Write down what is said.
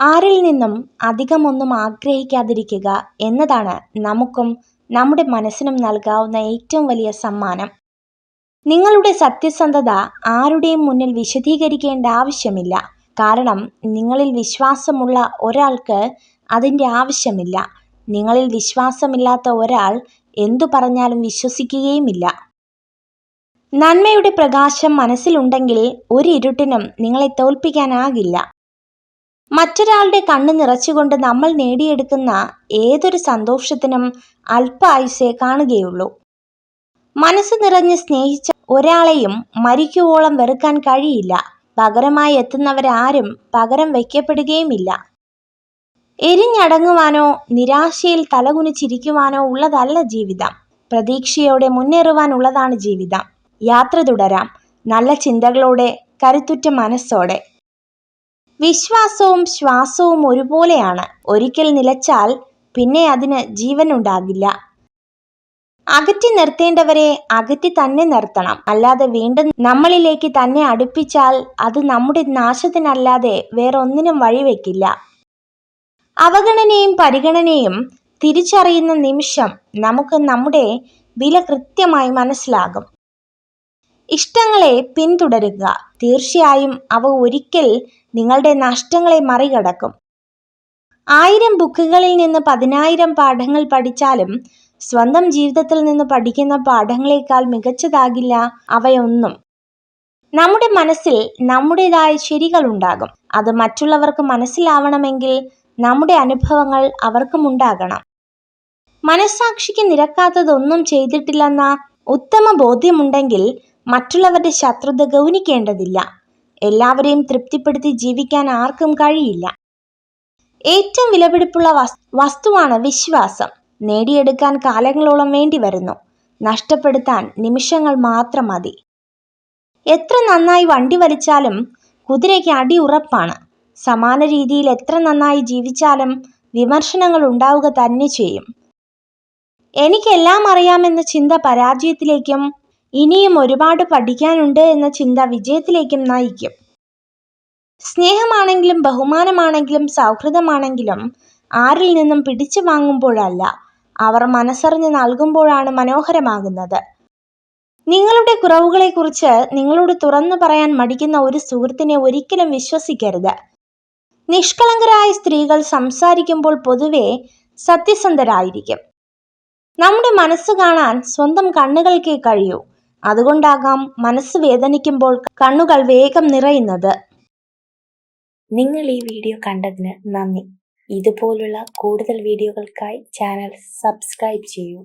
ആരിൽ നിന്നും അധികമൊന്നും ആഗ്രഹിക്കാതിരിക്കുക എന്നതാണ് നമുക്കും നമ്മുടെ മനസ്സിനും നൽകാവുന്ന ഏറ്റവും വലിയ സമ്മാനം. നിങ്ങളുടെ സത്യസന്ധത ആരുടെയും മുന്നിൽ വിശദീകരിക്കേണ്ട ആവശ്യമില്ല. കാരണം നിങ്ങളിൽ വിശ്വാസമുള്ള ഒരാൾക്ക് അതിൻ്റെ ആവശ്യമില്ല. നിങ്ങളിൽ വിശ്വാസമില്ലാത്ത ഒരാൾ എന്തു പറഞ്ഞാലും വിശ്വസിക്കുകയുമില്ല. നന്മയുടെ പ്രകാശം മനസ്സിലുണ്ടെങ്കിൽ ഒരിരുട്ടിനും നിങ്ങളെ തോൽപ്പിക്കാനാകില്ല. മറ്റൊരാളുടെ കണ്ണ് നിറച്ചുകൊണ്ട് നമ്മൾ നേടിയെടുക്കുന്ന ഏതൊരു സന്തോഷത്തിനും അല്പ ആയുസ്സേ കാണുകയുള്ളൂ. മനസ്സ് നിറഞ്ഞ് സ്നേഹിച്ച ഒരാളെയും മരിക്കുവോളം വെറുക്കാൻ കഴിയില്ല. പകരമായി എത്തുന്നവരാരും പകരം വയ്ക്കപ്പെടുകയുമില്ല. എരിഞ്ഞടങ്ങുവാനോ നിരാശയിൽ തലകുനിച്ചിരിക്കുവാനോ ഉള്ളതല്ല ജീവിതം. പ്രതീക്ഷയോടെ മുന്നേറുവാനുള്ളതാണ് ജീവിതം. യാത്ര തുടരാം, നല്ല ചിന്തകളോടെ, കരുത്തുറ്റ മനസ്സോടെ. വിശ്വാസവും ശ്വാസവും ഒരുപോലെയാണ്. ഒരിക്കൽ നിലച്ചാൽ പിന്നെ അതിന് ജീവനുണ്ടാകില്ല. അകറ്റി നിർത്തേണ്ടവരെ അകറ്റി തന്നെ നിർത്തണം. അല്ലാതെ വീണ്ടും നമ്മളിലേക്ക് തന്നെ അടുപ്പിച്ചാൽ അത് നമ്മുടെ നാശത്തിനല്ലാതെ വേറൊന്നിനും വഴിവെക്കില്ല. അവഗണനയും പരിഗണനയും തിരിച്ചറിയുന്ന നിമിഷം നമുക്ക് നമ്മുടെ വില കൃത്യമായി മനസ്സിലാകും. ഇഷ്ടങ്ങളെ പിന്തുടരുക. തീർച്ചയായും അവ ഒരിക്കൽ നിങ്ങളുടെ നഷ്ടങ്ങളെ മറികടക്കും. 1000 ബുക്കുകളിൽ നിന്ന് 10,000 പാഠങ്ങൾ പഠിച്ചാലും സ്വന്തം ജീവിതത്തിൽ നിന്ന് പഠിക്കുന്ന പാഠങ്ങളെക്കാൾ മികച്ചതാകില്ല അവയൊന്നും. നമ്മുടെ മനസ്സിൽ നമ്മുടേതായ ശരികളുണ്ടാകും. അത് മറ്റുള്ളവർക്ക് മനസ്സിലാവണമെങ്കിൽ നമ്മുടെ അനുഭവങ്ങൾ അവർക്കും ഉണ്ടാകണം. മനസ്സാക്ഷിക്ക് നിരക്കാത്തതൊന്നും ചെയ്തിട്ടില്ലെന്ന ഉത്തമ ബോധ്യമുണ്ടെങ്കിൽ മറ്റുള്ളവരുടെ ശത്രുത ഗൗനിക്കേണ്ടതില്ല. എല്ലാവരെയും തൃപ്തിപ്പെടുത്തി ജീവിക്കാൻ ആർക്കും കഴിയില്ല. ഏറ്റവും വിലപിടിപ്പുള്ള വസ്തുവാണ് വിശ്വാസം. നേടിയെടുക്കാൻ കാലങ്ങളോളം വേണ്ടി വരുന്നു. നഷ്ടപ്പെടുത്താൻ നിമിഷങ്ങൾ മാത്രം മതി. എത്ര നന്നായി വണ്ടി വലിച്ചാലും കുതിരയ്ക്ക് അടി ഉറപ്പാണ്. സമാന രീതിയിൽ എത്ര നന്നായി ജീവിച്ചാലും വിമർശനങ്ങൾ ഉണ്ടാവുക തന്നെ ചെയ്യും. എനിക്കെല്ലാം അറിയാമെന്ന ചിന്ത പരാജയത്തിലേക്കും ഇനിയും ഒരുപാട് പഠിക്കാനുണ്ട് എന്ന ചിന്ത വിജയത്തിലേക്കും നയിക്കും. സ്നേഹമാണെങ്കിലും ബഹുമാനമാണെങ്കിലും സൗഹൃദമാണെങ്കിലും ആരിൽ നിന്നും പിടിച്ചു വാങ്ങുമ്പോഴല്ല, അവർ മനസ്സറിഞ്ഞ് നൽകുമ്പോഴാണ് മനോഹരമാകുന്നത്. നിങ്ങളുടെ കുറവുകളെക്കുറിച്ച് നിങ്ങളോട് തുറന്നു പറയാൻ മടിക്കുന്ന ഒരു സുഹൃത്തിനെ ഒരിക്കലും വിശ്വസിക്കരുത്. നിഷ്കളങ്കരായ സ്ത്രീകൾ സംസാരിക്കുമ്പോൾ പൊതുവെ സത്യസന്ധരായിരിക്കും. നമ്മുടെ മനസ്സ് കാണാൻ സ്വന്തം കണ്ണുകൾക്കേ കഴിയൂ. അതുകൊണ്ടാകാം മനസ്സ് വേദനിക്കുമ്പോൾ കണ്ണുകൾ വേഗം നിറയുന്നത്. നിങ്ങൾ ഈ വീഡിയോ കണ്ടതിന് നന്ദി. ഇതുപോലുള്ള കൂടുതൽ വീഡിയോകൾക്കായി ചാനൽ സബ്സ്ക്രൈബ് ചെയ്യൂ.